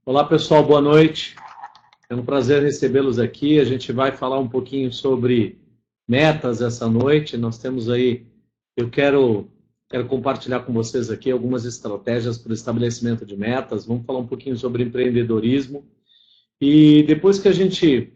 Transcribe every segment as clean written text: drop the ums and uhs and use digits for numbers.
Olá, pessoal, boa noite. É um prazer recebê-los aqui. A gente vai falar um pouquinho sobre metas essa noite. Nós temos aí, eu quero compartilhar com vocês aqui algumas estratégias para o estabelecimento de metas. Vamos falar um pouquinho sobre empreendedorismo. E depois que a gente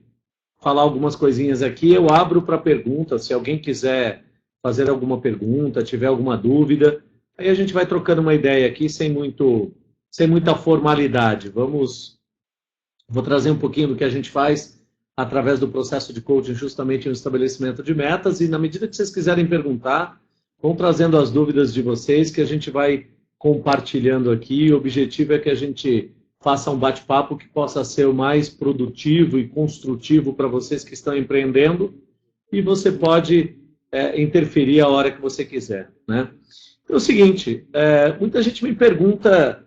falar algumas coisinhas aqui, eu abro para perguntas. Se alguém quiser fazer alguma pergunta, tiver alguma dúvida, aí a gente vai trocando uma ideia aqui sem muita formalidade. Vou trazer um pouquinho do que a gente faz através do processo de coaching, justamente no estabelecimento de metas, e na medida que vocês quiserem perguntar, vão trazendo as dúvidas de vocês, que a gente vai compartilhando aqui. O objetivo é que a gente faça um bate-papo que possa ser o mais produtivo e construtivo para vocês que estão empreendendo, e você pode interferir a hora que você quiser, né? Então, é o seguinte, muita gente me pergunta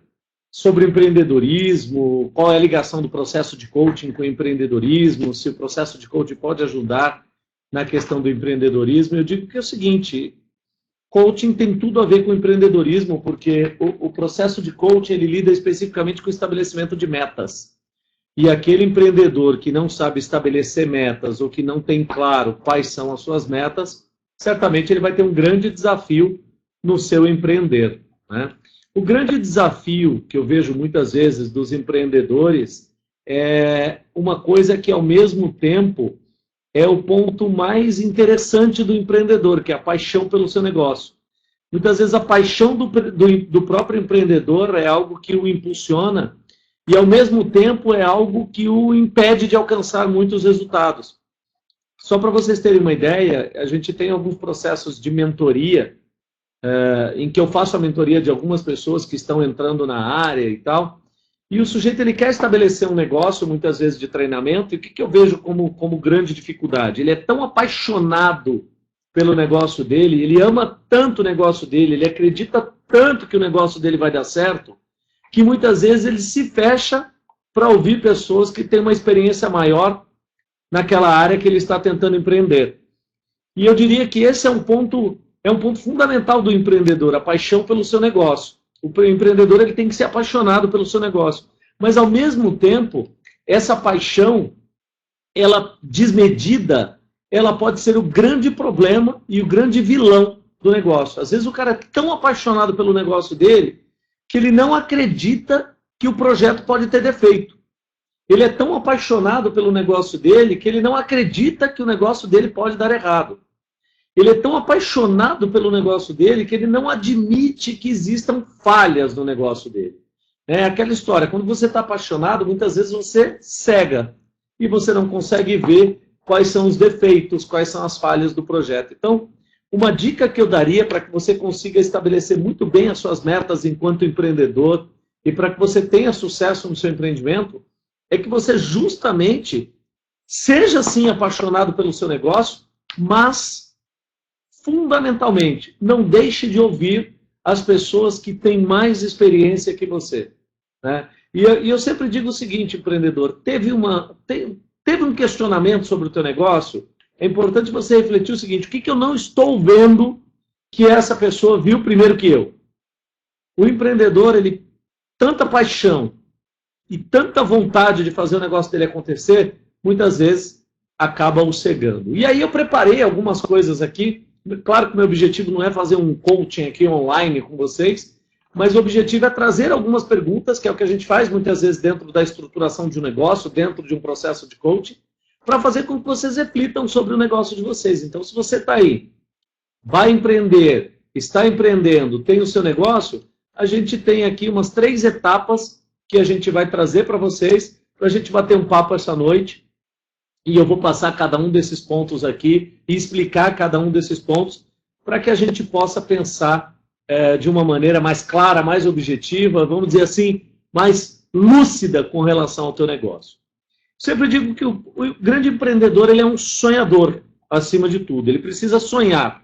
sobre empreendedorismo, qual é a ligação do processo de coaching com o empreendedorismo, se o processo de coaching pode ajudar na questão do empreendedorismo. Eu digo que é o seguinte, coaching tem tudo a ver com empreendedorismo, porque o processo de coaching ele lida especificamente com o estabelecimento de metas. E aquele empreendedor que não sabe estabelecer metas ou que não tem claro quais são as suas metas, certamente ele vai ter um grande desafio no seu empreender, né? O grande desafio que eu vejo muitas vezes dos empreendedores é uma coisa que, ao mesmo tempo, é o ponto mais interessante do empreendedor, que é a paixão pelo seu negócio. Muitas vezes a paixão do próprio empreendedor é algo que o impulsiona e, ao mesmo tempo, é algo que o impede de alcançar muitos resultados. Só para vocês terem uma ideia, a gente tem alguns processos de mentoria em que eu faço a mentoria de algumas pessoas que estão entrando na área e tal, e o sujeito ele quer estabelecer um negócio, muitas vezes de treinamento, e o que eu vejo como grande dificuldade? Ele é tão apaixonado pelo negócio dele, ele ama tanto o negócio dele, ele acredita tanto que o negócio dele vai dar certo, que muitas vezes ele se fecha para ouvir pessoas que têm uma experiência maior naquela área que ele está tentando empreender. E eu diria que esse é um ponto fundamental do empreendedor, a paixão pelo seu negócio. O empreendedor ele tem que ser apaixonado pelo seu negócio. Mas, ao mesmo tempo, essa paixão, ela desmedida, ela pode ser o grande problema e o grande vilão do negócio. Às vezes o cara é tão apaixonado pelo negócio dele que ele não acredita que o projeto pode ter defeito. Ele é tão apaixonado pelo negócio dele que ele não acredita que o negócio dele pode dar errado. Ele é tão apaixonado pelo negócio dele que ele não admite que existam falhas no negócio dele. É aquela história, quando você está apaixonado, muitas vezes você cega e você não consegue ver quais são os defeitos, quais são as falhas do projeto. Então, uma dica que eu daria para que você consiga estabelecer muito bem as suas metas enquanto empreendedor e para que você tenha sucesso no seu empreendimento, é que você justamente seja, sim, apaixonado pelo seu negócio, mas fundamentalmente, não deixe de ouvir as pessoas que têm mais experiência que você, né? E eu sempre digo o seguinte, empreendedor, teve um questionamento sobre o teu negócio, é importante você refletir o seguinte, o que eu não estou vendo que essa pessoa viu primeiro que eu? O empreendedor, ele tanta paixão e tanta vontade de fazer o negócio dele acontecer, muitas vezes acaba o cegando. E aí eu preparei algumas coisas aqui. Claro que o meu objetivo não é fazer um coaching aqui online com vocês, mas o objetivo é trazer algumas perguntas, que é o que a gente faz muitas vezes dentro da estruturação de um negócio, dentro de um processo de coaching, para fazer com que vocês reflitam sobre o negócio de vocês. Então, se você está aí, vai empreender, está empreendendo, tem o seu negócio, a gente tem aqui umas 3 etapas que a gente vai trazer para vocês, para a gente bater um papo essa noite. E eu vou passar cada um desses pontos aqui e explicar cada um desses pontos para que a gente possa pensar de uma maneira mais clara, mais objetiva, vamos dizer assim, mais lúcida com relação ao teu negócio. Sempre digo que o grande empreendedor ele é um sonhador, acima de tudo. Ele precisa sonhar,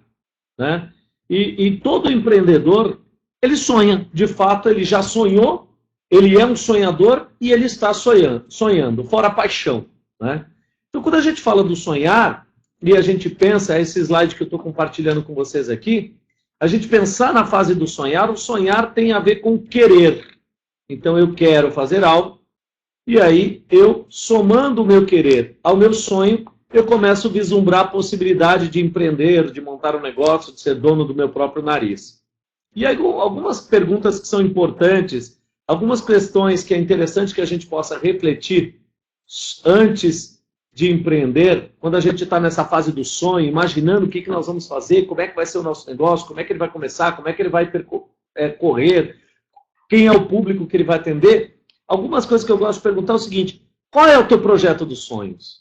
né? E todo empreendedor, ele sonha. De fato, ele já sonhou, ele é um sonhador e ele está sonhando fora a paixão, né? Então, quando a gente fala do sonhar, e a gente pensa, esse slide que eu estou compartilhando com vocês aqui, a gente pensar na fase do sonhar, o sonhar tem a ver com querer. Então, eu quero fazer algo, E aí, eu, somando o meu querer ao meu sonho, eu começo a vislumbrar a possibilidade de empreender, de montar um negócio, de ser dono do meu próprio nariz. E aí, algumas perguntas que são importantes, algumas questões que é interessante que a gente possa refletir antes de empreender, quando a gente está nessa fase do sonho, imaginando o que nós vamos fazer, como é que vai ser o nosso negócio, como é que ele vai começar, como é que ele vai correr, quem é o público que ele vai atender. Algumas coisas que eu gosto de perguntar é o seguinte: qual é o teu projeto dos sonhos?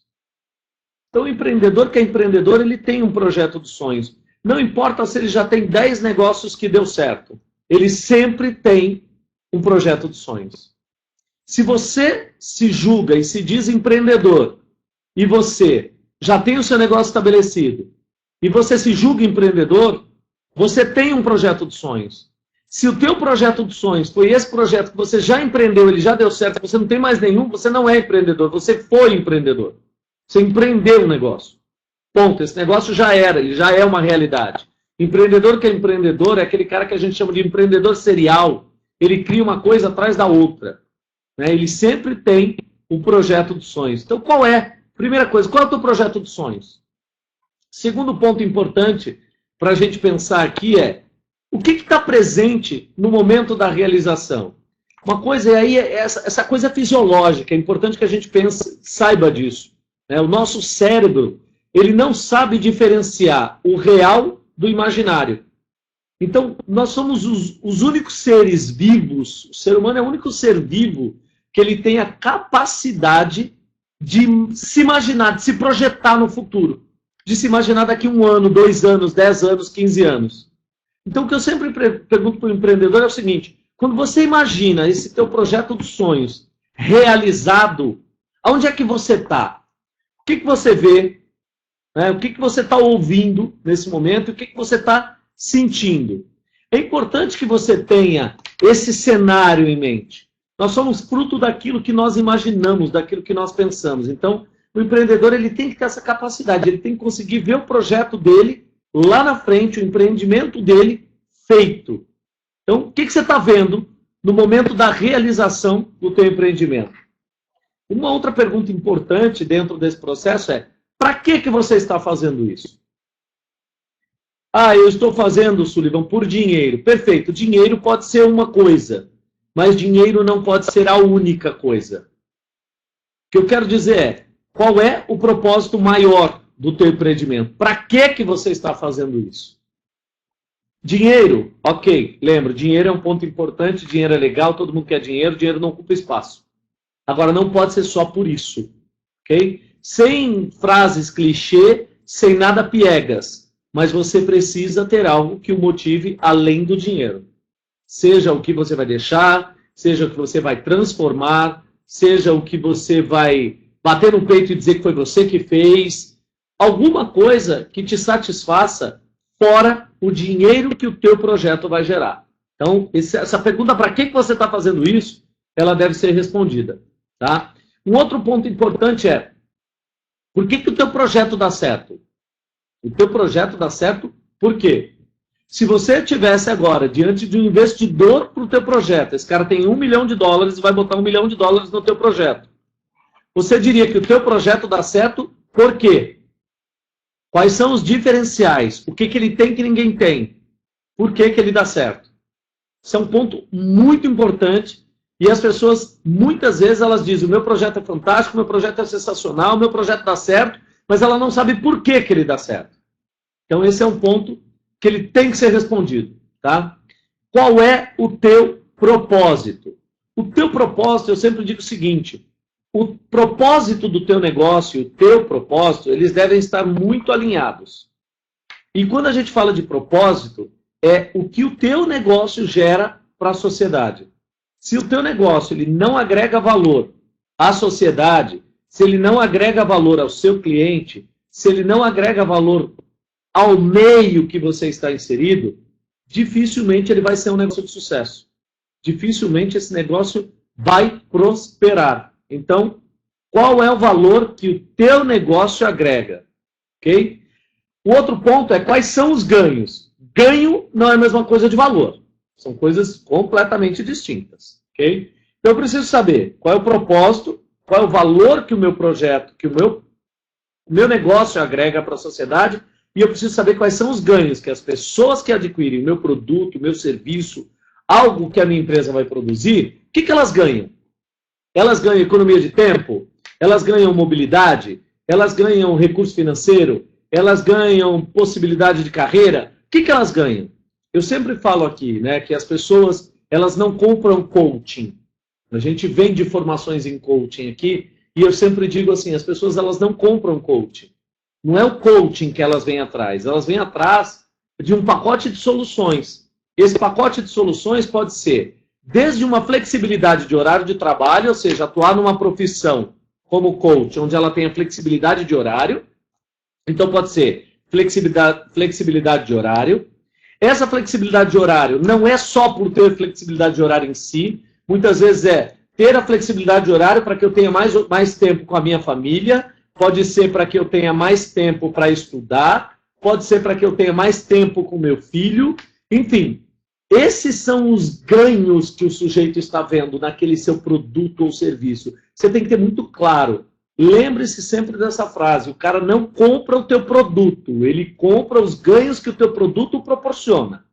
Então, o empreendedor que é empreendedor, ele tem um projeto dos sonhos. Não importa se ele já tem 10 negócios que deu certo. Ele sempre tem um projeto dos sonhos. Se você se julga e se diz empreendedor, e você já tem o seu negócio estabelecido, e você se julga empreendedor, você tem um projeto dos sonhos. Se o teu projeto dos sonhos foi esse projeto que você já empreendeu, ele já deu certo, você não tem mais nenhum, você não é empreendedor, você foi empreendedor. Você empreendeu um negócio. Ponto. Esse negócio já era, ele já é uma realidade. Empreendedor que é empreendedor é aquele cara que a gente chama de empreendedor serial. Ele cria uma coisa atrás da outra. Né? Ele sempre tem um projeto de sonhos. Então, qual é? Primeira coisa, qual é o teu projeto de sonhos? Segundo ponto importante para a gente pensar aqui é o que está presente no momento da realização. Uma coisa aí é essa coisa fisiológica. É importante que a gente pense, saiba disso. O nosso cérebro, ele não sabe diferenciar o real do imaginário. Então, nós somos os únicos seres vivos, o ser humano é o único ser vivo que ele tem a capacidade de se imaginar, de se projetar no futuro. De se imaginar daqui 1 ano, 2 anos, 10 anos, 15 anos. Então, o que eu sempre pergunto para o empreendedor é o seguinte: quando você imagina esse teu projeto dos sonhos realizado, aonde é que você está? O que você vê? Né? O que você está ouvindo nesse momento? O que você está sentindo? É importante que você tenha esse cenário em mente. Nós somos fruto daquilo que nós imaginamos, daquilo que nós pensamos. Então, o empreendedor ele tem que ter essa capacidade, ele tem que conseguir ver o projeto dele lá na frente, o empreendimento dele feito. Então, o que você está vendo no momento da realização do teu empreendimento? Uma outra pergunta importante dentro desse processo é: para que você está fazendo isso? Ah, eu estou fazendo, Sullivan, por dinheiro. Perfeito, dinheiro pode ser uma coisa, mas dinheiro não pode ser a única coisa. O que eu quero dizer é, qual é o propósito maior do teu empreendimento? Para que você está fazendo isso? Dinheiro, ok, lembra, dinheiro é um ponto importante, dinheiro é legal, todo mundo quer dinheiro, dinheiro não ocupa espaço. Agora, não pode ser só por isso, ok? Sem frases clichê, sem nada piegas, mas você precisa ter algo que o motive além do dinheiro. Seja o que você vai deixar, seja o que você vai transformar, seja o que você vai bater no peito e dizer que foi você que fez, alguma coisa que te satisfaça fora o dinheiro que o teu projeto vai gerar. Então, essa pergunta, para que você está fazendo isso, ela deve ser respondida. Tá? Um outro ponto importante é, por que o teu projeto dá certo? O teu projeto dá certo por quê? Se você estivesse agora diante de um investidor para o teu projeto, esse cara tem $1 milhão e vai botar $1 milhão no teu projeto, você diria que o teu projeto dá certo por quê? Quais são os diferenciais? O que ele tem que ninguém tem? Por que ele dá certo? Isso é um ponto muito importante. E as pessoas, muitas vezes, elas dizem: o meu projeto é fantástico, o meu projeto é sensacional, o meu projeto dá certo, mas ela não sabe por que ele dá certo. Então, esse é um ponto que ele tem que ser respondido. Tá? Qual é o teu propósito? O teu propósito, eu sempre digo o seguinte: o propósito do teu negócio e o teu propósito, eles devem estar muito alinhados. E quando a gente fala de propósito, é o que o teu negócio gera para a sociedade. Se o teu negócio ele não agrega valor à sociedade, se ele não agrega valor ao seu cliente, se ele não agrega valor ao meio que você está inserido, dificilmente ele vai ser um negócio de sucesso. Dificilmente esse negócio vai prosperar. Então, qual é o valor que o teu negócio agrega? Ok? O outro ponto é quais são os ganhos. Ganho não é a mesma coisa de valor. São coisas completamente distintas. Okay? Então eu preciso saber qual é o propósito, qual é o valor que o meu projeto, que o meu negócio agrega para a sociedade, e eu preciso saber quais são os ganhos que as pessoas que adquirem o meu produto, o meu serviço, algo que a minha empresa vai produzir, o que elas ganham? Elas ganham economia de tempo? Elas ganham mobilidade? Elas ganham recurso financeiro? Elas ganham possibilidade de carreira? O que elas ganham? Eu sempre falo aqui, né, que as pessoas, elas não compram coaching. A gente vende formações em coaching aqui, e eu sempre digo assim, as pessoas, elas não compram coaching. Não é o coaching que elas vêm atrás. Elas vêm atrás de um pacote de soluções. Esse pacote de soluções pode ser desde uma flexibilidade de horário de trabalho, ou seja, atuar numa profissão como coach, onde ela tenha flexibilidade de horário. Então pode ser flexibilidade de horário. Essa flexibilidade de horário não é só por ter flexibilidade de horário em si, muitas vezes é ter a flexibilidade de horário para que eu tenha mais tempo com a minha família, pode ser para que eu tenha mais tempo para estudar, pode ser para que eu tenha mais tempo com meu filho, enfim. Esses são os ganhos que o sujeito está vendo naquele seu produto ou serviço. Você tem que ter muito claro. Lembre-se sempre dessa frase, o cara não compra o teu produto, ele compra os ganhos que o teu produto proporciona.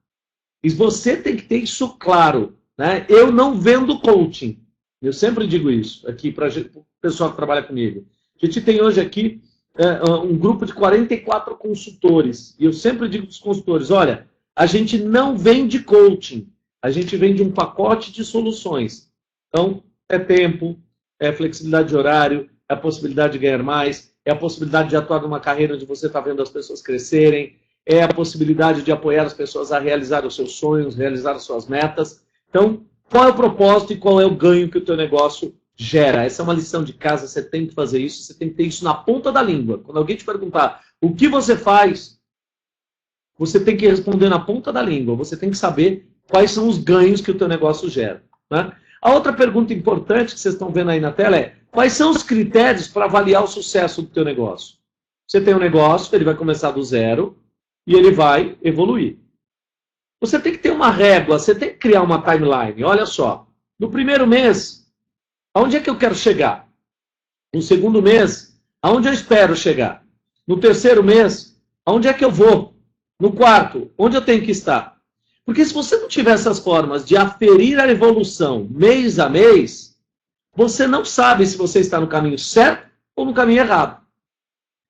E você tem que ter isso claro. Né? Eu não vendo coaching. Eu sempre digo isso aqui para o pessoal que trabalha comigo. A gente tem hoje aqui um grupo de 44 consultores. E eu sempre digo para os consultores, olha, a gente não vende coaching, a gente vende um pacote de soluções. Então, é tempo, é flexibilidade de horário, é a possibilidade de ganhar mais, é a possibilidade de atuar numa carreira onde você está vendo as pessoas crescerem, é a possibilidade de apoiar as pessoas a realizar os seus sonhos, realizar as suas metas. Então, qual é o propósito e qual é o ganho que o teu negócio gera? Essa é uma lição de casa, você tem que fazer isso, você tem que ter isso na ponta da língua. Quando alguém te perguntar o que você faz, você tem que responder na ponta da língua, você tem que saber quais são os ganhos que o teu negócio gera. Né? A outra pergunta importante que vocês estão vendo aí na tela é, quais são os critérios para avaliar o sucesso do teu negócio? Você tem um negócio, ele vai começar do zero e ele vai evoluir. Você tem que ter uma régua, você tem que criar uma timeline. Olha só, no primeiro mês, aonde é que eu quero chegar? No segundo mês, aonde eu espero chegar? No terceiro mês, aonde é que eu vou? No quarto, onde eu tenho que estar? Porque se você não tiver essas formas de aferir a evolução mês a mês, você não sabe se você está no caminho certo ou no caminho errado.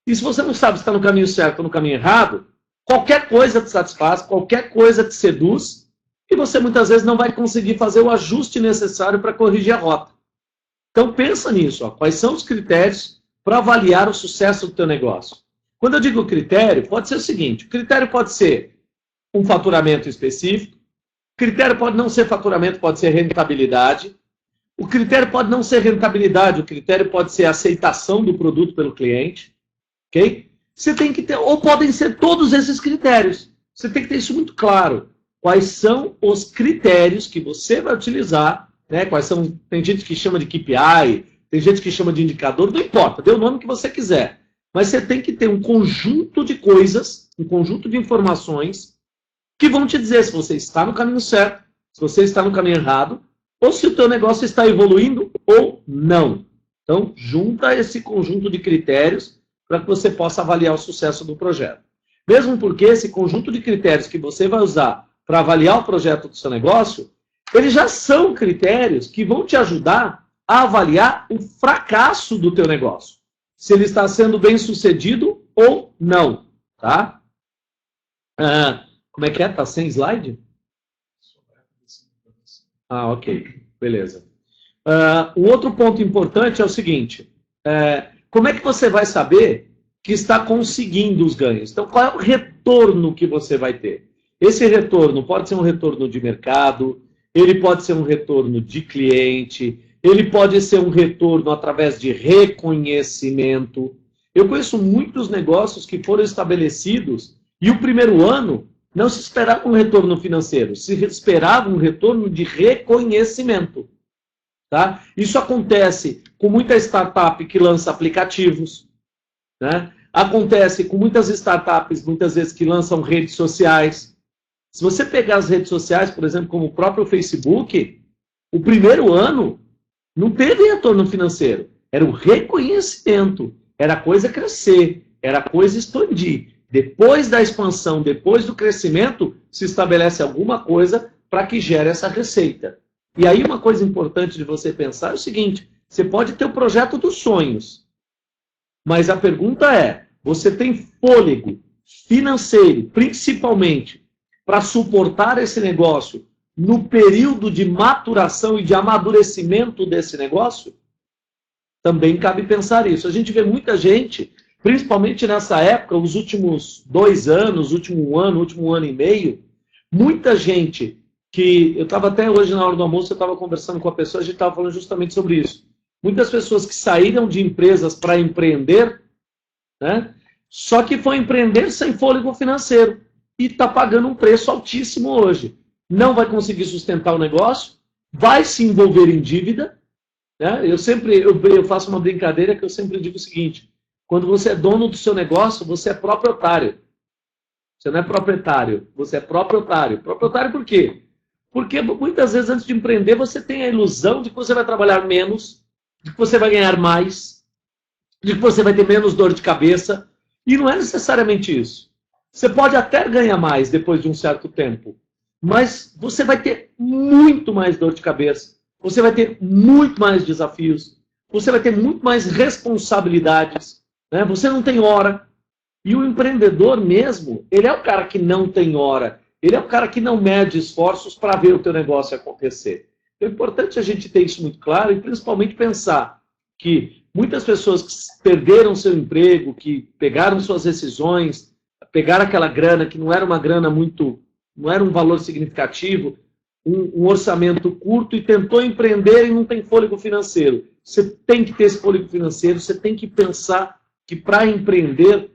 E se você não sabe se está no caminho certo ou no caminho errado, qualquer coisa te satisfaz, qualquer coisa te seduz, e você muitas vezes não vai conseguir fazer o ajuste necessário para corrigir a rota. Então pensa nisso, ó, quais são os critérios para avaliar o sucesso do teu negócio. Quando eu digo critério, pode ser o seguinte, o critério pode ser um faturamento específico, o critério pode não ser faturamento, pode ser rentabilidade, o critério pode não ser rentabilidade, o critério pode ser aceitação do produto pelo cliente, ok? Você tem que ter, ou podem ser todos esses critérios. Você tem que ter isso muito claro. Quais são os critérios que você vai utilizar, né? Quais são, tem gente que chama de KPI, tem gente que chama de indicador, não importa, dê o nome que você quiser. Mas você tem que ter um conjunto de coisas, um conjunto de informações que vão te dizer se você está no caminho certo, se você está no caminho errado, ou se o teu negócio está evoluindo ou não. Então, junta esse conjunto de critérios para que você possa avaliar o sucesso do projeto. Mesmo porque esse conjunto de critérios que você vai usar para avaliar o projeto do seu negócio, eles já são critérios que vão te ajudar a avaliar o fracasso do teu negócio. Se ele está sendo bem sucedido ou não. Tá? Como é que é? Está sem slide? Ah, ok. Beleza. O outro ponto importante é o seguinte. Como é que você vai saber que está conseguindo os ganhos? Então, qual é o retorno que você vai ter? Esse retorno pode ser um retorno de mercado, ele pode ser um retorno de cliente, ele pode ser um retorno através de reconhecimento. Eu conheço muitos negócios que foram estabelecidos e o primeiro ano não se esperava um retorno financeiro, se esperava um retorno de reconhecimento. Tá? Isso acontece com muita startup que lança aplicativos, né? Acontece com muitas startups, muitas vezes, que lançam redes sociais. Se você pegar as redes sociais, por exemplo, como o próprio Facebook, o primeiro ano Não teve retorno financeiro. Era o reconhecimento. Era a coisa crescer. Era a coisa expandir. Depois da expansão, depois do crescimento, se estabelece alguma coisa para que gere essa receita. E aí uma coisa importante de você pensar é o seguinte, você pode ter o projeto dos sonhos, mas a pergunta é, você tem fôlego financeiro, principalmente, para suportar esse negócio no período de maturação e de amadurecimento desse negócio? Também cabe pensar isso. A gente vê muita gente, principalmente nessa época, os últimos 2 anos, último ano e meio, muita gente que... Eu estava até hoje na hora do almoço, eu estava conversando com a pessoa, a gente estava falando justamente sobre isso. Muitas pessoas que saíram de empresas para empreender, né? Só que foi empreender sem fôlego financeiro e está pagando um preço altíssimo hoje. Não vai conseguir sustentar o negócio, vai se envolver em dívida, né? Eu faço uma brincadeira que eu sempre digo o seguinte, quando você é dono do seu negócio, você é proprietário. Você não é proprietário, você é proprietário. Proprietário por quê? Porque muitas vezes antes de empreender você tem a ilusão de que você vai trabalhar menos, de que você vai ganhar mais, de que você vai ter menos dor de cabeça. E não é necessariamente isso. Você pode até ganhar mais depois de um certo tempo, mas você vai ter muito mais dor de cabeça, você vai ter muito mais desafios, você vai ter muito mais responsabilidades, né? Você não tem hora. E o empreendedor mesmo, ele é o cara que não tem hora, ele é o cara que não mede esforços para ver o teu negócio acontecer. É importante a gente ter isso muito claro e principalmente pensar que muitas pessoas que perderam seu emprego, que pegaram suas decisões, pegaram aquela grana que não era uma grana muito, não era um valor significativo, um orçamento curto e tentou empreender e não tem fôlego financeiro. Você tem que ter esse fôlego financeiro, você tem que pensar que para empreender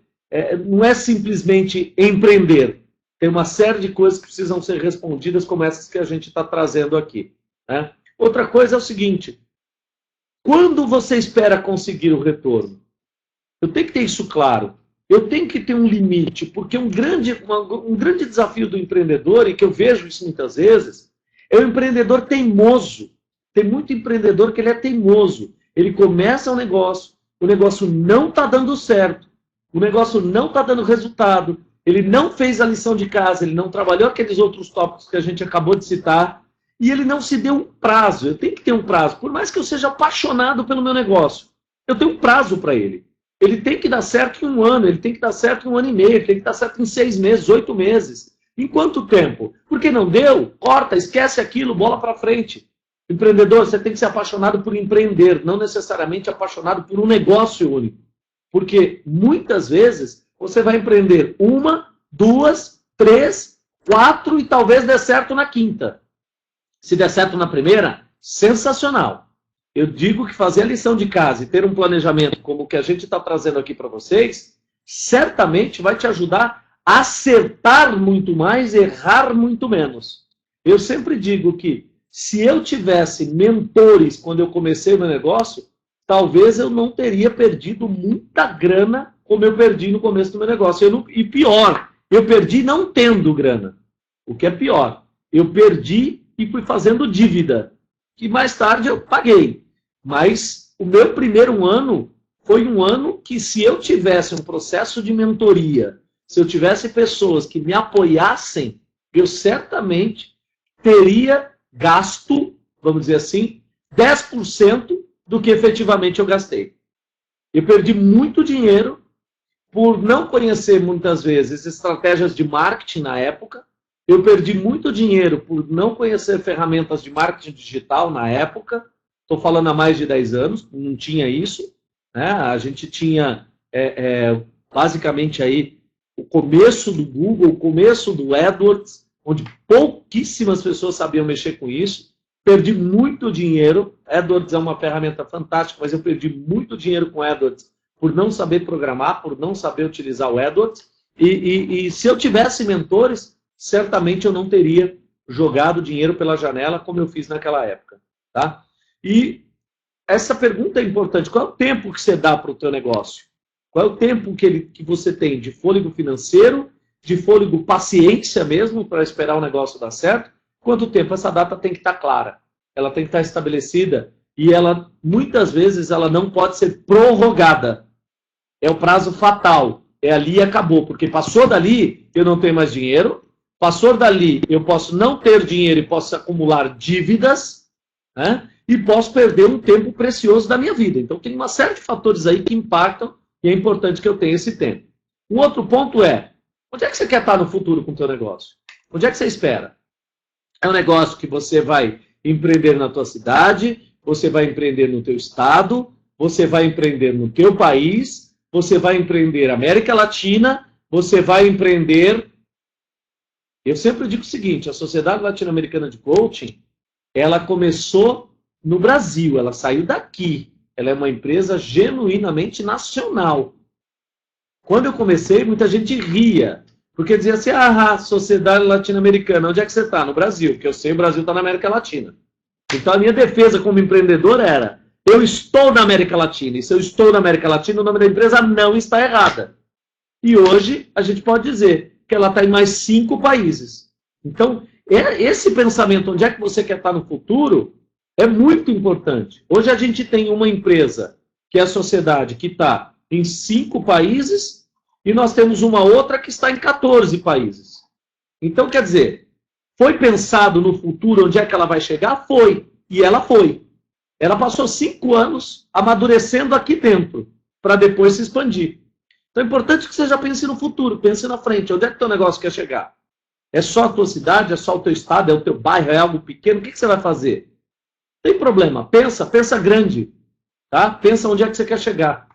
não é simplesmente empreender. Tem uma série de coisas que precisam ser respondidas, como essas que a gente está trazendo aqui, né? Outra coisa é o seguinte, quando você espera conseguir o retorno? Eu tenho que ter isso claro. Eu tenho que ter um limite, porque um grande desafio do empreendedor, e que eu vejo isso muitas vezes, é o empreendedor teimoso. Tem muito empreendedor que ele é teimoso. Ele começa um negócio, o negócio não está dando certo, o negócio não está dando resultado, ele não fez a lição de casa, ele não trabalhou aqueles outros tópicos que a gente acabou de citar, e ele não se deu um prazo. Eu tenho que ter um prazo. Por mais que eu seja apaixonado pelo meu negócio, eu tenho um prazo para ele. Ele tem que dar certo em 1 ano, ele tem que dar certo em 1 ano e meio, ele tem que dar certo em 6 meses, 8 meses. Em quanto tempo? Porque não deu? Corta, esquece aquilo, bola para frente. Empreendedor, você tem que ser apaixonado por empreender, não necessariamente apaixonado por um negócio único. Porque muitas vezes você vai empreender 1, 2, 3, 4 e talvez dê certo na 5ª. Se der certo na primeira, sensacional. Eu digo que fazer a lição de casa e ter um planejamento como o que a gente está trazendo aqui para vocês, certamente vai te ajudar a acertar muito mais, errar muito menos. Eu sempre digo que se eu tivesse mentores quando eu comecei meu negócio, talvez eu não teria perdido muita grana como eu perdi no começo do meu negócio. E pior, eu perdi não tendo grana. O que é pior, eu perdi e fui fazendo dívida, que mais tarde eu paguei. Mas o meu primeiro ano foi um ano que, se eu tivesse um processo de mentoria, se eu tivesse pessoas que me apoiassem, eu certamente teria gasto, vamos dizer assim, 10% do que efetivamente eu gastei. Eu perdi muito dinheiro por não conhecer, muitas vezes, estratégias de marketing na época. Eu perdi muito dinheiro por não conhecer ferramentas de marketing digital na época. Estou falando há mais de 10 anos, não tinha isso, né? A gente tinha, basicamente, aí, o começo do Google, o começo do AdWords, onde pouquíssimas pessoas sabiam mexer com isso. Perdi muito dinheiro. AdWords é uma ferramenta fantástica, mas eu perdi muito dinheiro com AdWords por não saber programar, por não saber utilizar o AdWords. E se eu tivesse mentores, certamente eu não teria jogado dinheiro pela janela como eu fiz naquela época. Tá? E essa pergunta é importante. Qual é o tempo que você dá para o teu negócio? Qual é o tempo que você tem de fôlego financeiro, de fôlego paciência mesmo, para esperar o negócio dar certo? Quanto tempo? Essa data tem que estar clara. Ela tem que estar estabelecida e ela, muitas vezes, ela não pode ser prorrogada. É o prazo fatal. É ali e acabou, porque passou dali, eu não tenho mais dinheiro, passou dali, eu posso não ter dinheiro e posso acumular dívidas, né? E posso perder um tempo precioso da minha vida. Então, tem uma série de fatores aí que impactam e é importante que eu tenha esse tempo. Um outro ponto é, onde é que você quer estar no futuro com o teu negócio? Onde é que você espera? É um negócio que você vai empreender na tua cidade, você vai empreender no teu estado, você vai empreender no teu país, você vai empreender América Latina, você vai empreender... Eu sempre digo o seguinte, a Sociedade Latino-Americana de Coaching, ela começou no Brasil, ela saiu daqui. Ela é uma empresa genuinamente nacional. Quando eu comecei, muita gente ria, porque dizia assim, Sociedade Latino-Americana, onde é que você está? No Brasil, porque eu sei, o Brasil está na América Latina. Então a minha defesa como empreendedor era, eu estou na América Latina, e se eu estou na América Latina, o nome da empresa não está errada. E hoje a gente pode dizer que ela está em mais 5 países. Então, esse pensamento, onde é que você quer estar no futuro, é muito importante. Hoje a gente tem uma empresa, que é a Sociedade, que está em 5 países, e nós temos uma outra que está em 14 países. Então, quer dizer, foi pensado no futuro onde é que ela vai chegar? Foi. E ela foi. Ela passou 5 anos amadurecendo aqui dentro, para depois se expandir. Então é importante que você já pense no futuro, pense na frente. Onde é que o teu negócio quer chegar? É só a tua cidade, é só o teu estado, é o teu bairro, é algo pequeno? O que você vai fazer? Não tem problema. Pensa grande. Tá? Pensa onde é que você quer chegar.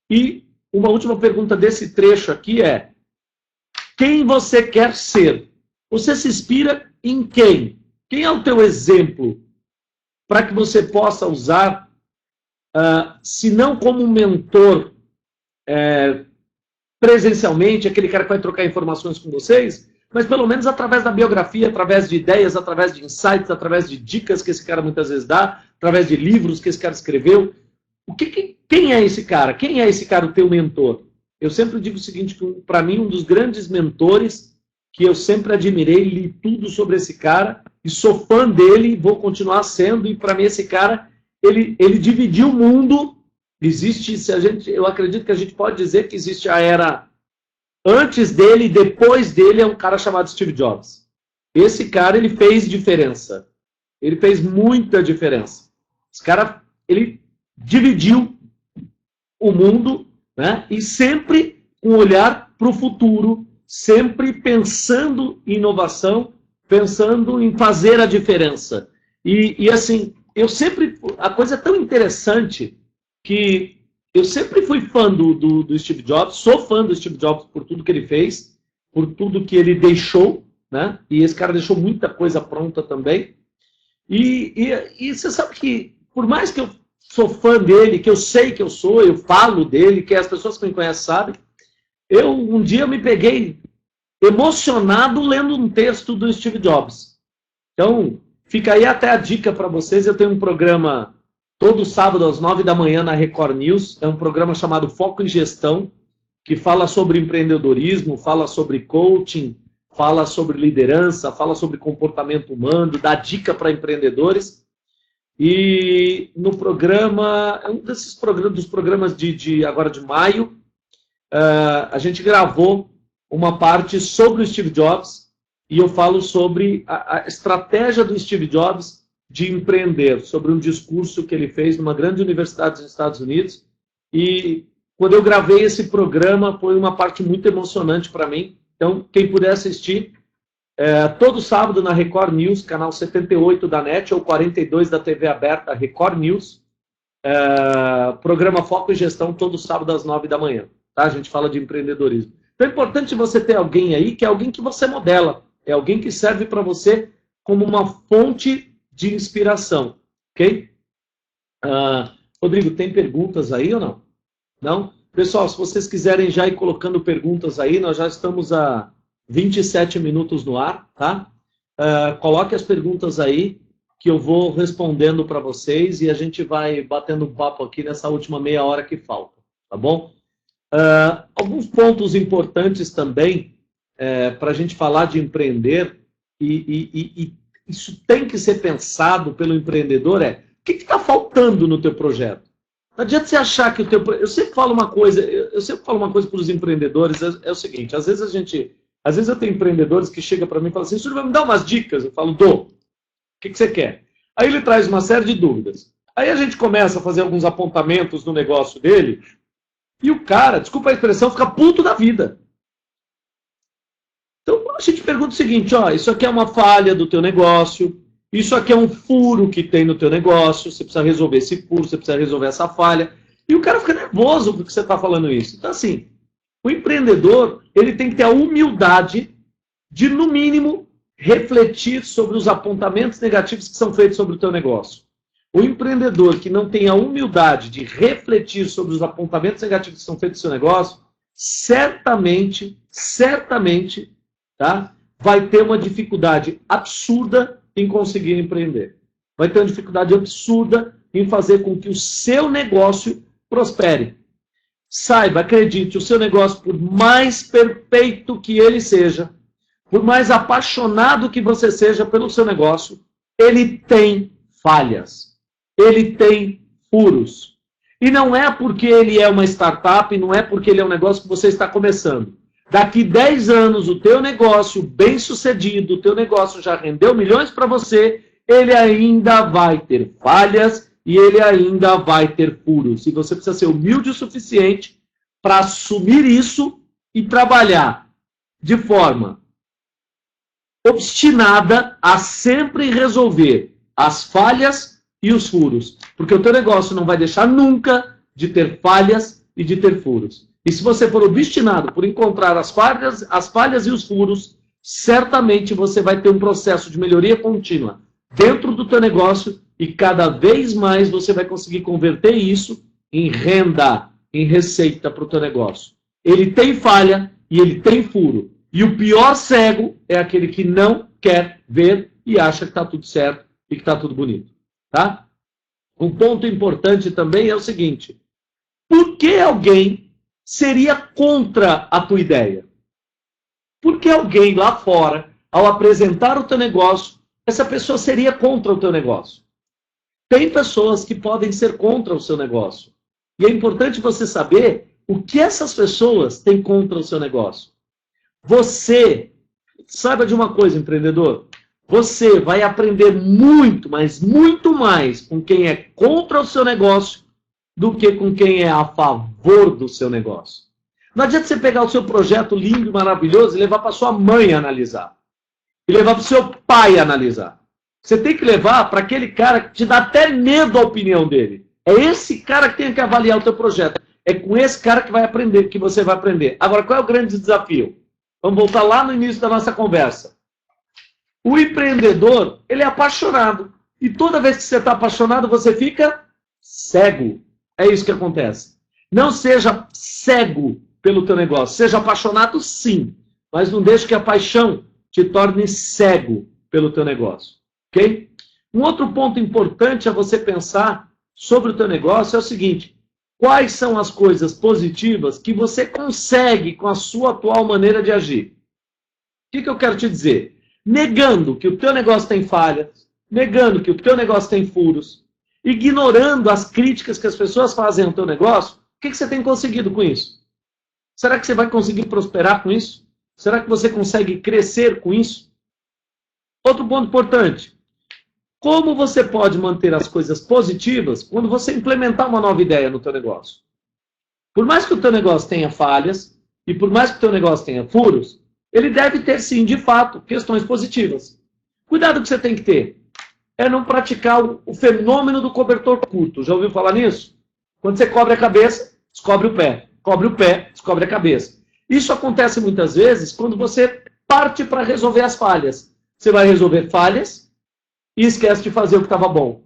E uma última pergunta desse trecho aqui é: quem você quer ser? Você se inspira em quem? Quem é o teu exemplo para que você possa usar, se não como um mentor presencialmente, aquele cara que vai trocar informações com vocês, mas pelo menos através da biografia, através de ideias, através de insights, através de dicas que esse cara muitas vezes dá, através de livros que esse cara escreveu. Quem é esse cara? Quem é esse cara, o teu mentor? Eu sempre digo o seguinte, que para mim um dos grandes mentores que eu sempre admirei, li tudo sobre esse cara, e sou fã dele, vou continuar sendo, e para mim esse cara, ele dividiu o mundo. Existe, eu acredito que a gente pode dizer que existe a era antes dele e depois dele, é um cara chamado Steve Jobs. Esse cara, ele fez diferença. Ele fez muita diferença. Esse cara, ele dividiu o mundo, né? E sempre com um olhar para o futuro, sempre pensando em inovação, pensando em fazer a diferença. E assim, a coisa é tão interessante que eu sempre fui fã do Steve Jobs, sou fã do Steve Jobs por tudo que ele fez, por tudo que ele deixou, né? E esse cara deixou muita coisa pronta também. E você sabe que, por mais que eu sou fã dele, que eu sei que eu sou, eu falo dele, que as pessoas que me conhecem sabem, um dia eu me peguei emocionado lendo um texto do Steve Jobs. Então, fica aí até a dica para vocês. Eu tenho um programa todo sábado às 9 da manhã na Record News. É um programa chamado Foco em Gestão, que fala sobre empreendedorismo, fala sobre coaching, fala sobre liderança, fala sobre comportamento humano, dá dica para empreendedores. E no programa, um desses programas agora de maio, a gente gravou uma parte sobre o Steve Jobs, e eu falo sobre a estratégia do Steve Jobs de empreender, sobre um discurso que ele fez numa grande universidade dos Estados Unidos. E quando eu gravei esse programa, foi uma parte muito emocionante para mim. Então, quem puder assistir, todo sábado na Record News, canal 78 da NET ou 42 da TV aberta, Record News, programa Foco em Gestão, todo sábado às 9 da manhã. Tá? A gente fala de empreendedorismo. Então é importante você ter alguém aí, que é alguém que você modela, é alguém que serve para você como uma fonte de inspiração. Ok? Rodrigo, tem perguntas aí ou não? Não? Pessoal, se vocês quiserem já ir colocando perguntas aí, nós já estamos a 27 minutos no ar, tá? Coloque as perguntas aí, que eu vou respondendo para vocês, e a gente vai batendo papo aqui nessa última meia hora que falta, tá bom? Alguns pontos importantes também, para a gente falar de empreender, e isso tem que ser pensado pelo empreendedor, que está faltando no teu projeto? Não adianta você achar que o teu... Eu sempre falo uma coisa para os empreendedores, é o seguinte, às vezes eu tenho empreendedores que chegam para mim e falam assim, senhor, vai me dar umas dicas? Eu falo, dou. O que você quer? Aí ele traz uma série de dúvidas. Aí a gente começa a fazer alguns apontamentos no negócio dele, e o cara, desculpa a expressão, fica puto da vida. Então a gente pergunta o seguinte, ó, isso aqui é uma falha do teu negócio, isso aqui é um furo que tem no teu negócio, você precisa resolver esse furo, você precisa resolver essa falha. E o cara fica nervoso porque você está falando isso. Então assim, o empreendedor, ele tem que ter a humildade de, no mínimo, refletir sobre os apontamentos negativos que são feitos sobre o teu negócio. O empreendedor que não tem a humildade de refletir sobre os apontamentos negativos que são feitos no seu negócio, certamente, tá, vai ter uma dificuldade absurda em conseguir empreender. Vai ter uma dificuldade absurda em fazer com que o seu negócio prospere. Saiba, acredite, o seu negócio, por mais perfeito que ele seja, por mais apaixonado que você seja pelo seu negócio, ele tem falhas. Ele tem furos. E não é porque ele é uma startup, não é porque ele é um negócio que você está começando. Daqui 10 anos, o teu negócio bem sucedido, o teu negócio já rendeu milhões para você, ele ainda vai ter falhas e ele ainda vai ter furos. E você precisa ser humilde o suficiente para assumir isso e trabalhar de forma obstinada a sempre resolver as falhas e os furos. Porque o teu negócio não vai deixar nunca de ter falhas e de ter furos. E se você for obstinado por encontrar as falhas e os furos, certamente você vai ter um processo de melhoria contínua dentro do teu negócio e cada vez mais você vai conseguir converter isso em renda, em receita para o teu negócio. Ele tem falha e ele tem furo. E o pior cego é aquele que não quer ver e acha que está tudo certo e que está tudo bonito. Tá? Um ponto importante também é o seguinte: por que alguém seria contra a tua ideia? Por que alguém lá fora, ao apresentar o teu negócio, essa pessoa seria contra o teu negócio? Tem pessoas que podem ser contra o seu negócio. E é importante você saber o que essas pessoas têm contra o seu negócio. Você, saiba de uma coisa, empreendedor, você vai aprender muito, mas muito mais com quem é contra o seu negócio do que com quem é a favor do seu negócio. Não adianta você pegar o seu projeto lindo e maravilhoso e levar para sua mãe analisar. E levar para o seu pai analisar. Você tem que levar para aquele cara que te dá até medo da opinião dele. É esse cara que tem que avaliar o teu projeto. É com esse cara que vai aprender, que você vai aprender. Agora, qual é o grande desafio? Vamos voltar lá no início da nossa conversa. O empreendedor, ele é apaixonado. E toda vez que você está apaixonado, você fica cego. É isso que acontece. Não seja cego pelo teu negócio. Seja apaixonado, sim. Mas não deixe que a paixão te torne cego pelo teu negócio. Ok? Um outro ponto importante a você pensar sobre o teu negócio é o seguinte: quais são as coisas positivas que você consegue com a sua atual maneira de agir? O que eu quero te dizer? Negando que o teu negócio tem falhas, negando que o teu negócio tem furos, ignorando as críticas que as pessoas fazem ao teu negócio, o que você tem conseguido com isso? Será que você vai conseguir prosperar com isso? Será que você consegue crescer com isso? Outro ponto importante: como você pode manter as coisas positivas quando você implementar uma nova ideia no teu negócio? Por mais que o teu negócio tenha falhas, e por mais que o teu negócio tenha furos, ele deve ter, sim, de fato, questões positivas. Cuidado que você tem que ter é não praticar o fenômeno do cobertor curto. Já ouviu falar nisso? Quando você cobre a cabeça, descobre o pé. Cobre o pé, descobre a cabeça. Isso acontece muitas vezes quando você parte para resolver as falhas. Você vai resolver falhas e esquece de fazer o que estava bom.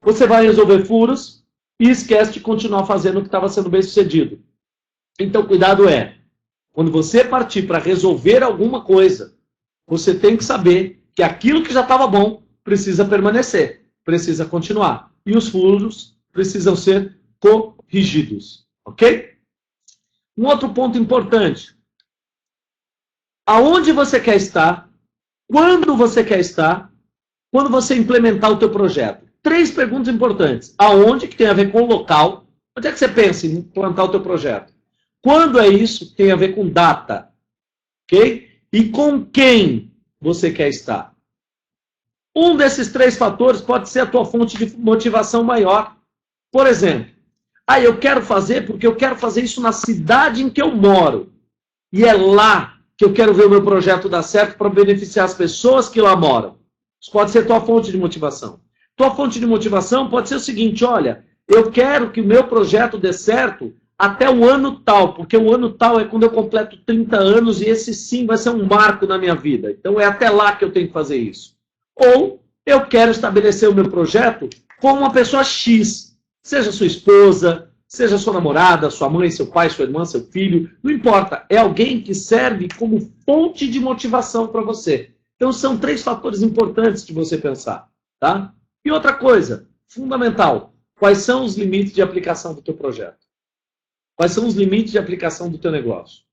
Você vai resolver furos e esquece de continuar fazendo o que estava sendo bem sucedido. Então, cuidado quando você partir para resolver alguma coisa, você tem que saber que aquilo que já estava bom precisa permanecer, precisa continuar. E os furos precisam ser corrigidos. Ok? Um outro ponto importante: aonde você quer estar, quando você quer estar, quando você implementar o teu projeto. 3 perguntas importantes. Aonde, que tem a ver com o local? Onde é que você pensa em implantar o teu projeto? Quando é isso? Tem a ver com data. Ok? E com quem você quer estar? Um desses 3 fatores pode ser a tua fonte de motivação maior. Por exemplo, eu quero fazer porque eu quero fazer isso na cidade em que eu moro. E é lá que eu quero ver o meu projeto dar certo para beneficiar as pessoas que lá moram. Isso pode ser tua fonte de motivação. Tua fonte de motivação pode ser o seguinte, olha, eu quero que o meu projeto dê certo até o ano tal, porque o ano tal é quando eu completo 30 anos e esse sim vai ser um marco na minha vida. Então é até lá que eu tenho que fazer isso. Ou eu quero estabelecer o meu projeto com uma pessoa X, seja sua esposa, seja sua namorada, sua mãe, seu pai, sua irmã, seu filho, não importa. É alguém que serve como fonte de motivação para você. Então são 3 fatores importantes de você pensar, tá? E outra coisa, fundamental, quais são os limites de aplicação do teu projeto? Quais são os limites de aplicação do teu negócio?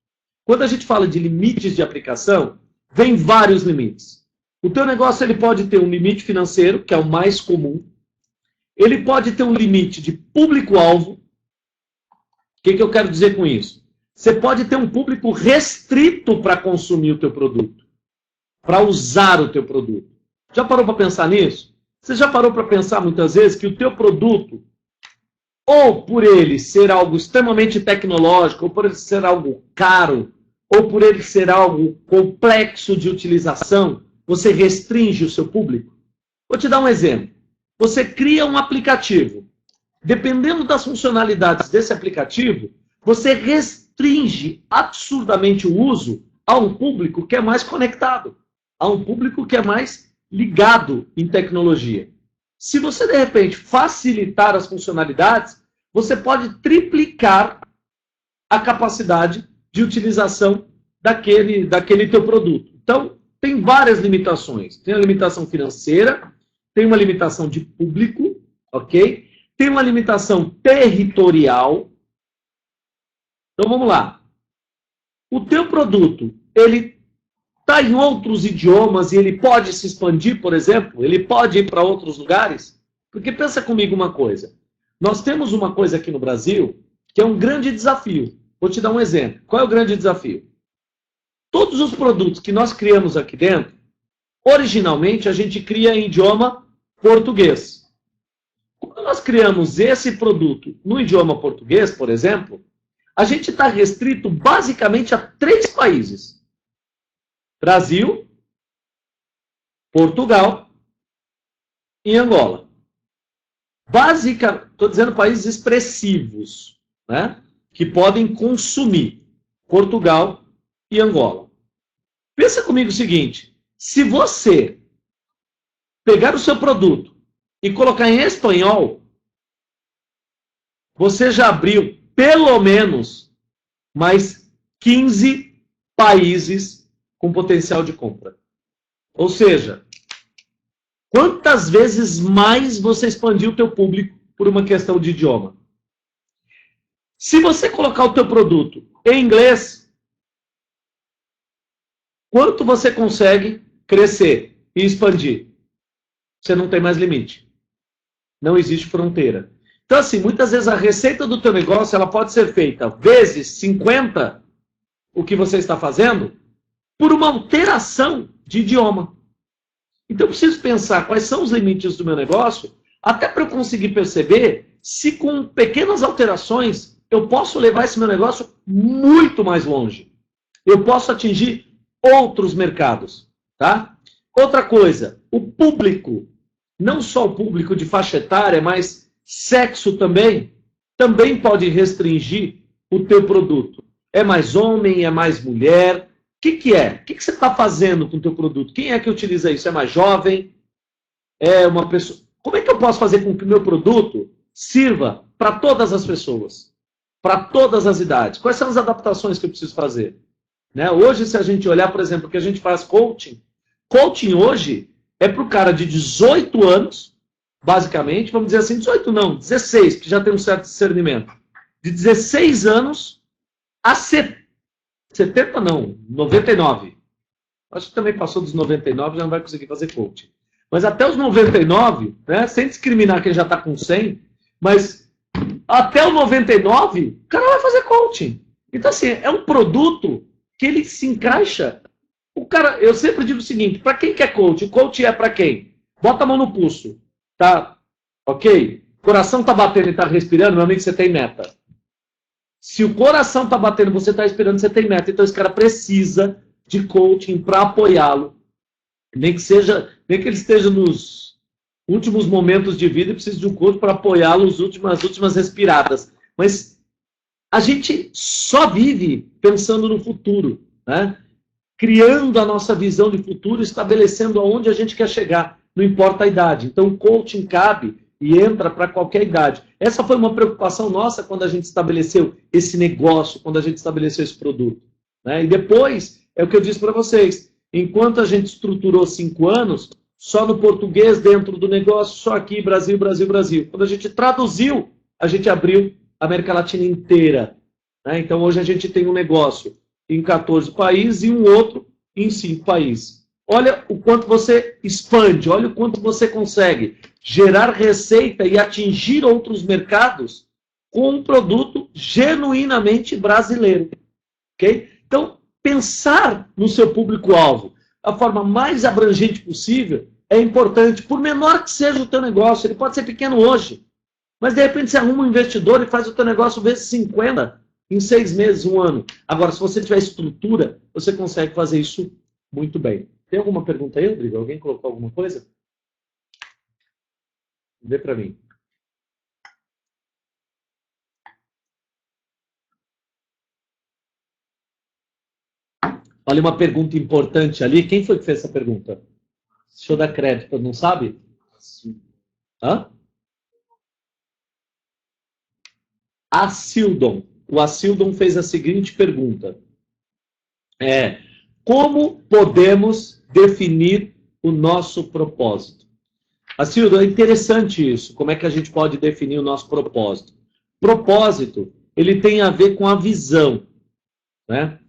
Quando a gente fala de limites de aplicação, vem vários limites. O teu negócio ele pode ter um limite financeiro, que é o mais comum. Ele pode ter um limite de público-alvo. O que eu quero dizer com isso? Você pode ter um público restrito para consumir o teu produto, para usar o teu produto. Já parou para pensar nisso? Você já parou para pensar muitas vezes que o teu produto, ou por ele ser algo extremamente tecnológico, ou por ele ser algo caro, ou por ele ser algo complexo de utilização, você restringe o seu público? Vou te dar um exemplo. Você cria um aplicativo. Dependendo das funcionalidades desse aplicativo, você restringe absurdamente o uso a um público que é mais conectado, a um público que é mais ligado em tecnologia. Se você, de repente, facilitar as funcionalidades, você pode triplicar a capacidade de utilização daquele teu produto. Então, tem várias limitações. Tem a limitação financeira, tem uma limitação de público, ok? Tem uma limitação territorial. Então, vamos lá. O teu produto, ele está em outros idiomas e ele pode se expandir, por exemplo? Ele pode ir para outros lugares? Porque pensa comigo uma coisa. Nós temos uma coisa aqui no Brasil que é um grande desafio. Vou te dar um exemplo. Qual é o grande desafio? Todos os produtos que nós criamos aqui dentro, originalmente a gente cria em idioma português. Quando nós criamos esse produto no idioma português, por exemplo, a gente está restrito basicamente a 3 países. Brasil, Portugal e Angola. Basicamente, estou dizendo países expressivos, né, que podem consumir Portugal e Angola. Pensa comigo o seguinte, se você pegar o seu produto e colocar em espanhol, você já abriu pelo menos mais 15 países com potencial de compra. Ou seja, quantas vezes mais você expandiu o teu público por uma questão de idioma? Se você colocar o teu produto em inglês, quanto você consegue crescer e expandir? Você não tem mais limite. Não existe fronteira. Então, assim, muitas vezes a receita do teu negócio ela pode ser feita vezes 50 o que você está fazendo por uma alteração de idioma. Então, eu preciso pensar quais são os limites do meu negócio, até para eu conseguir perceber se com pequenas alterações eu posso levar esse meu negócio muito mais longe. Eu posso atingir outros mercados, tá? Outra coisa, o público, não só o público de faixa etária, mas sexo também pode restringir o teu produto. É mais homem, é mais mulher? O que é? O que você está fazendo com o teu produto? Quem é que utiliza isso? É mais jovem? É uma pessoa... Como é que eu posso fazer com que o meu produto sirva para todas as pessoas? Para todas as idades? Quais são as adaptações que eu preciso fazer? Né? Hoje, se a gente olhar, por exemplo, que a gente faz coaching, coaching hoje é para o cara de 18 anos, basicamente, vamos dizer assim, 18 não, 16, que já tem um certo discernimento. De 16 anos a 70 não, 99. Acho que também passou dos 99, já não vai conseguir fazer coaching. Mas até os 99, né, sem discriminar quem já está com 100, mas até o 99, o cara vai fazer coaching. Então, assim, é um produto que ele se encaixa. O cara, eu sempre digo o seguinte, para quem quer coach? O coach é para quem? Bota a mão no pulso, tá? Ok? Coração tá batendo e tá respirando, meu amigo, você tem meta. Se o coração tá batendo, você tá respirando, você tem meta. Então esse cara precisa de coaching para apoiá-lo. Nem que ele esteja nos últimos momentos de vida e precise de um coach para apoiá-lo nas últimas respiradas. Mas a gente só vive pensando no futuro, né? Criando a nossa visão de futuro, estabelecendo aonde a gente quer chegar, não importa a idade. Então o coaching cabe e entra para qualquer idade. Essa foi uma preocupação nossa quando a gente estabeleceu esse negócio, quando a gente estabeleceu esse produto, né? E depois, é o que eu disse para vocês, enquanto a gente estruturou 5 anos, só no português dentro do negócio, só aqui, Brasil, Brasil, Brasil. Quando a gente traduziu, a gente abriu a América Latina inteira, né? Então hoje a gente tem um negócio em 14 países e um outro em 5 países. Olha o quanto você expande, olha o quanto você consegue gerar receita e atingir outros mercados com um produto genuinamente brasileiro. Ok? Então, pensar no seu público-alvo da forma mais abrangente possível é importante. Por menor que seja o teu negócio, ele pode ser pequeno hoje, mas de repente você arruma um investidor e faz o teu negócio vezes 50 em 6 meses, 1 ano. Agora, se você tiver estrutura, você consegue fazer isso muito bem. Tem alguma pergunta aí, Rodrigo? Alguém colocou alguma coisa? Vê para mim. Olha uma pergunta importante ali. Quem foi que fez essa pergunta? Deixa eu dar crédito, não sabe? Hã? Acildon. O Acildon fez a seguinte pergunta. Como podemos definir o nosso propósito? Acildon, é interessante isso. Como é que a gente pode definir o nosso propósito? Propósito, ele tem a ver com a visão, né?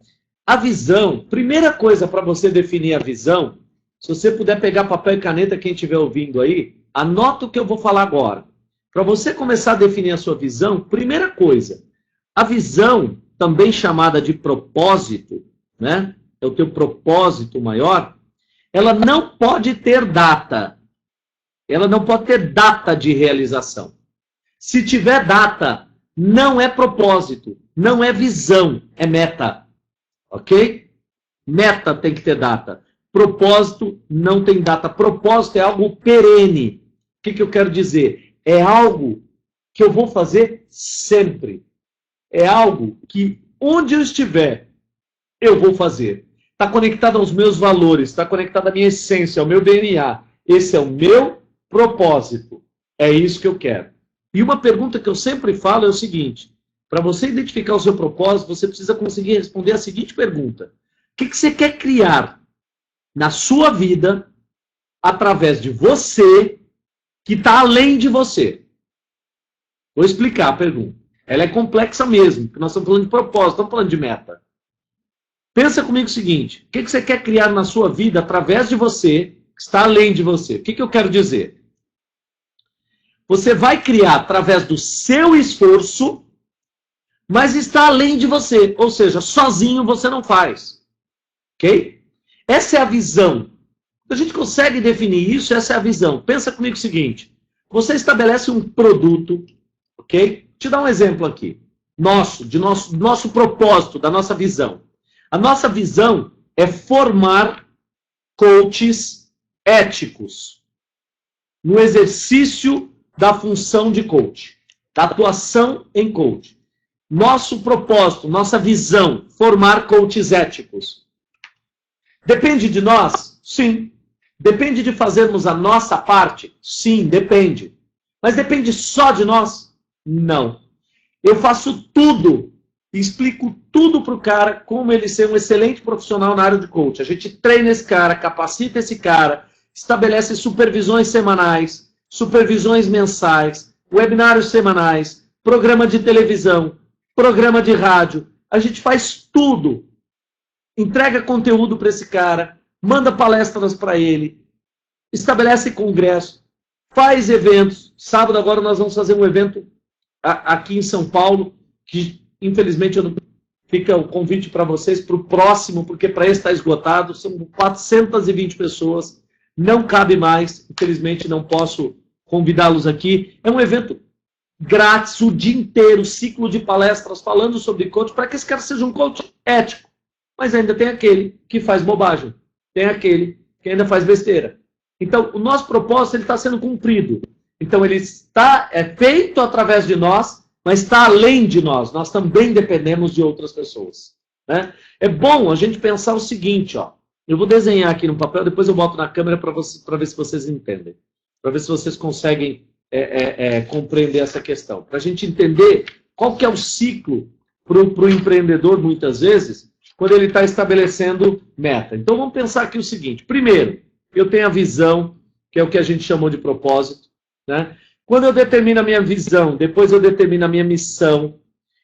A visão, primeira coisa para você definir a visão, se você puder pegar papel e caneta, quem estiver ouvindo aí, anota o que eu vou falar agora. Para você começar a definir a sua visão, primeira coisa, a visão, também chamada de propósito, né? É o teu propósito maior, ela não pode ter data. Ela não pode ter data de realização. Se tiver data, não é propósito, não é visão, é meta. Ok? Meta tem que ter data. Propósito não tem data. Propósito é algo perene. O que eu quero dizer? É algo que eu vou fazer sempre. É algo que, onde eu estiver, eu vou fazer. Está conectado aos meus valores, está conectado à minha essência, ao meu DNA. Esse é o meu propósito. É isso que eu quero. E uma pergunta que eu sempre falo é o seguinte: para você identificar o seu propósito, você precisa conseguir responder a seguinte pergunta: o que você quer criar na sua vida através de você que está além de você? Vou explicar a pergunta. Ela é complexa mesmo, porque nós estamos falando de propósito, estamos falando de meta. Pensa comigo o seguinte: o que você quer criar na sua vida através de você que está além de você? O que eu quero dizer? Você vai criar através do seu esforço, mas está além de você. Ou seja, sozinho você não faz. Ok? Essa é a visão. A gente consegue definir isso, essa é a visão. Pensa comigo o seguinte: você estabelece um produto, ok? Vou te dar um exemplo aqui. Nosso propósito, da nossa visão. A nossa visão é formar coaches éticos no exercício da função de coach, da atuação em coach. Nosso propósito, nossa visão, formar coaches éticos. Depende de nós? Sim. Depende de fazermos a nossa parte? Sim, depende. Mas depende só de nós? Não. Eu faço tudo, explico tudo para o cara como ele ser um excelente profissional na área de coach. A gente treina esse cara, capacita esse cara, estabelece supervisões semanais, supervisões mensais, webinários semanais, programa de televisão, programa de rádio. A gente faz tudo. Entrega conteúdo para esse cara, manda palestras para ele, estabelece congresso, faz eventos. Sábado agora nós vamos fazer um evento aqui em São Paulo, que infelizmente eu não... fica o convite para vocês para o próximo, porque para esse está esgotado, são 420 pessoas, não cabe mais, infelizmente não posso convidá-los aqui. É um evento grátis, o dia inteiro, ciclo de palestras falando sobre coach, para que esse cara seja um coach ético. Mas ainda tem aquele que faz bobagem, tem aquele que ainda faz besteira. Então, o nosso propósito está sendo cumprido. Então, ele é feito através de nós, mas está além de nós. Nós também dependemos de outras pessoas. Né? É bom a gente pensar o seguinte, ó. Eu vou desenhar aqui no papel, depois eu boto na câmera para ver se vocês entendem. Para ver se vocês conseguem compreender essa questão. Para a gente entender qual que é o ciclo para o empreendedor, muitas vezes, quando ele está estabelecendo meta. Então, vamos pensar aqui o seguinte. Primeiro, eu tenho a visão, que é o que a gente chamou de propósito. Né? Quando eu determino a minha visão, depois eu determino a minha missão.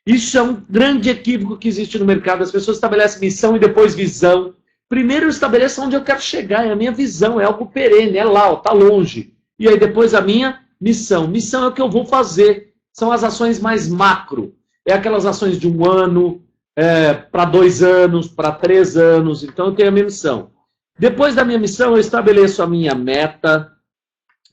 Isso é um grande equívoco que existe no mercado. As pessoas estabelecem missão e depois visão. Primeiro eu estabeleço onde eu quero chegar, é a minha visão, é algo perene, é lá, está longe. E aí depois a minha missão. Missão é o que eu vou fazer. São as ações mais macro. É aquelas ações de 1 ano, para 2 anos, para 3 anos. Então eu tenho a minha missão. Depois da minha missão eu estabeleço a minha meta.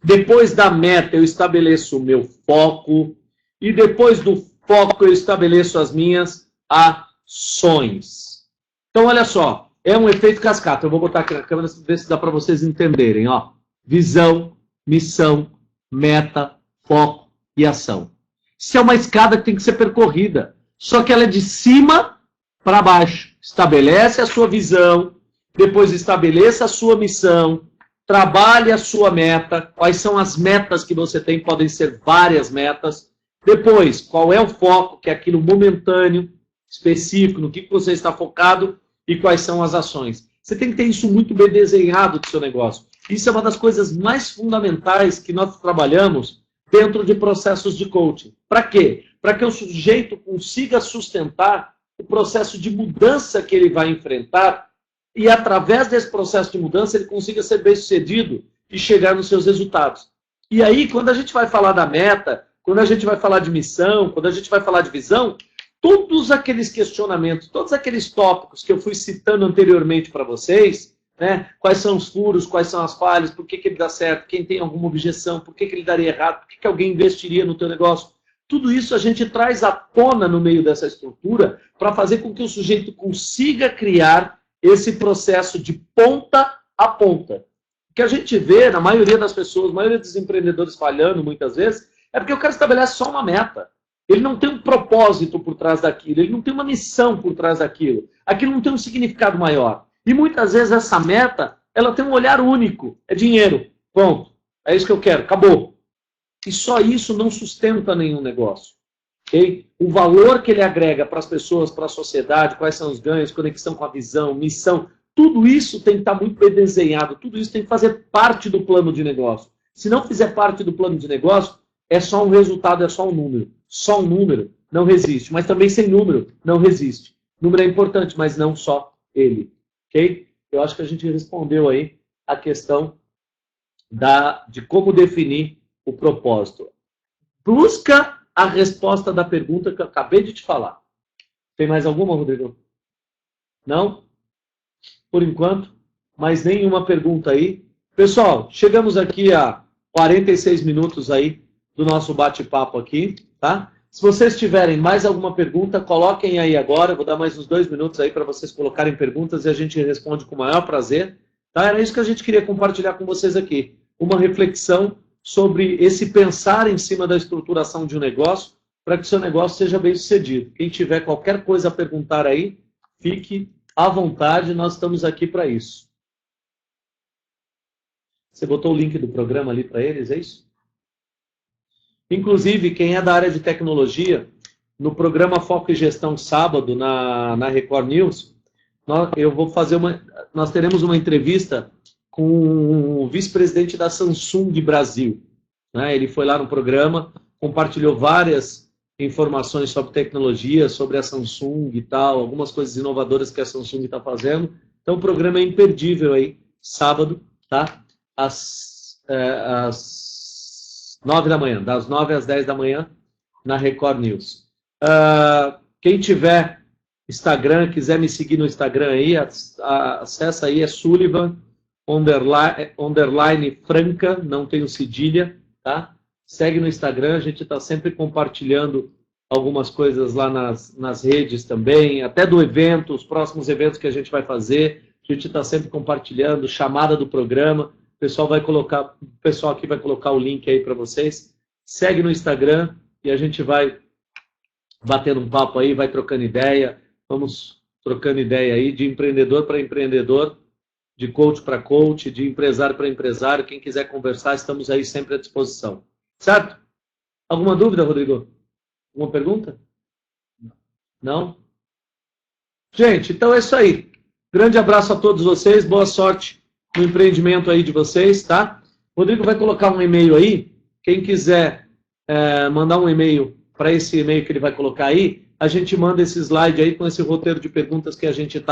Depois da meta, eu estabeleço o meu foco. E depois do foco, eu estabeleço as minhas ações. Então, olha só. É um efeito cascata. Eu vou botar aqui na câmera para ver se dá para vocês entenderem. Ó. Visão, missão, meta, foco e ação. Isso é uma escada que tem que ser percorrida. Só que ela é de cima para baixo. Estabelece a sua visão. Depois estabeleça a sua missão. Trabalhe a sua meta, quais são as metas que você tem, podem ser várias metas. Depois, qual é o foco, que é aquilo momentâneo, específico, no que você está focado e quais são as ações. Você tem que ter isso muito bem desenhado do seu negócio. Isso é uma das coisas mais fundamentais que nós trabalhamos dentro de processos de coaching. Para quê? Para que o sujeito consiga sustentar o processo de mudança que ele vai enfrentar e, através desse processo de mudança, ele consiga ser bem-sucedido e chegar nos seus resultados. E aí, quando a gente vai falar da meta, quando a gente vai falar de missão, quando a gente vai falar de visão, todos aqueles questionamentos, todos aqueles tópicos que eu fui citando anteriormente para vocês, né? Quais são os furos, quais são as falhas, por que ele dá certo, quem tem alguma objeção, por que ele daria errado, por que alguém investiria no teu negócio, tudo isso a gente traz à tona no meio dessa estrutura para fazer com que o sujeito consiga criar esse processo de ponta a ponta. O que a gente vê na maioria das pessoas, a maioria dos empreendedores falhando muitas vezes, é porque o cara estabelece só uma meta. Ele não tem um propósito por trás daquilo, ele não tem uma missão por trás daquilo. Aquilo não tem um significado maior. E muitas vezes essa meta, ela tem um olhar único. É dinheiro. Ponto. É isso que eu quero. Acabou. E só isso não sustenta nenhum negócio. Okay? O valor que ele agrega para as pessoas, para a sociedade, quais são os ganhos, conexão com a visão, missão, tudo isso tem que estar muito bem desenhado, tudo isso tem que fazer parte do plano de negócio. Se não fizer parte do plano de negócio, é só um resultado, é só um número. Só um número não resiste, mas também sem número não resiste. Número é importante, mas não só ele. Ok? Eu acho que a gente respondeu aí a questão de como definir o propósito. Busca a resposta da pergunta que eu acabei de te falar. Tem mais alguma, Rodrigo? Não? Por enquanto, mais nenhuma pergunta aí. Pessoal, chegamos aqui a 46 minutos aí do nosso bate-papo aqui, tá? Se vocês tiverem mais alguma pergunta, coloquem aí agora. Eu vou dar mais uns 2 minutos aí para vocês colocarem perguntas e a gente responde com o maior prazer. Tá? Era isso que a gente queria compartilhar com vocês aqui. Uma reflexão sobre esse pensar em cima da estruturação de um negócio para que o seu negócio seja bem sucedido. Quem tiver qualquer coisa a perguntar aí, fique à vontade, nós estamos aqui para isso. Você botou o link do programa ali para eles, é isso? Inclusive, quem é da área de tecnologia, no programa Foco e Gestão sábado, na Record News, nós teremos uma entrevista com o vice-presidente da Samsung Brasil. Né? Ele foi lá no programa, compartilhou várias informações sobre tecnologia, sobre a Samsung e tal, algumas coisas inovadoras que a Samsung está fazendo. Então o programa é imperdível aí, sábado, tá? às 9 da manhã, das 9 às 10 da manhã, na Record News. Quem tiver Instagram, quiser me seguir no Instagram aí, acessa aí, é Sullivan, _ Franca, não tem o cedilha, tá? Segue no Instagram, a gente está sempre compartilhando algumas coisas lá nas redes também, até do evento, os próximos eventos que a gente vai fazer, a gente está sempre compartilhando, chamada do programa, o pessoal aqui vai colocar o link aí para vocês. Segue no Instagram e a gente vai batendo um papo aí, vai trocando ideia, vamos trocando ideia aí de empreendedor para empreendedor, de coach para coach, de empresário para empresário. Quem quiser conversar, estamos aí sempre à disposição. Certo? Alguma dúvida, Rodrigo? Alguma pergunta? Não? Gente, então é isso aí. Grande abraço a todos vocês, boa sorte no empreendimento aí de vocês, tá? Rodrigo vai colocar um e-mail aí. Quem quiser mandar um e-mail para esse e-mail que ele vai colocar aí, a gente manda esse slide aí com esse roteiro de perguntas que a gente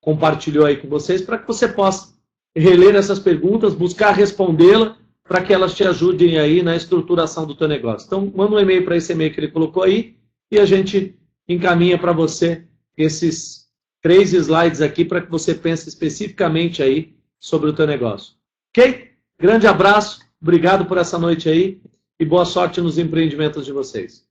compartilhou aí com vocês, para que você possa reler essas perguntas, buscar respondê-la, para que elas te ajudem aí na estruturação do teu negócio. Então, manda um e-mail para esse e-mail que ele colocou aí e a gente encaminha para você esses 3 slides aqui para que você pense especificamente aí sobre o teu negócio. Ok? Grande abraço, obrigado por essa noite aí e boa sorte nos empreendimentos de vocês.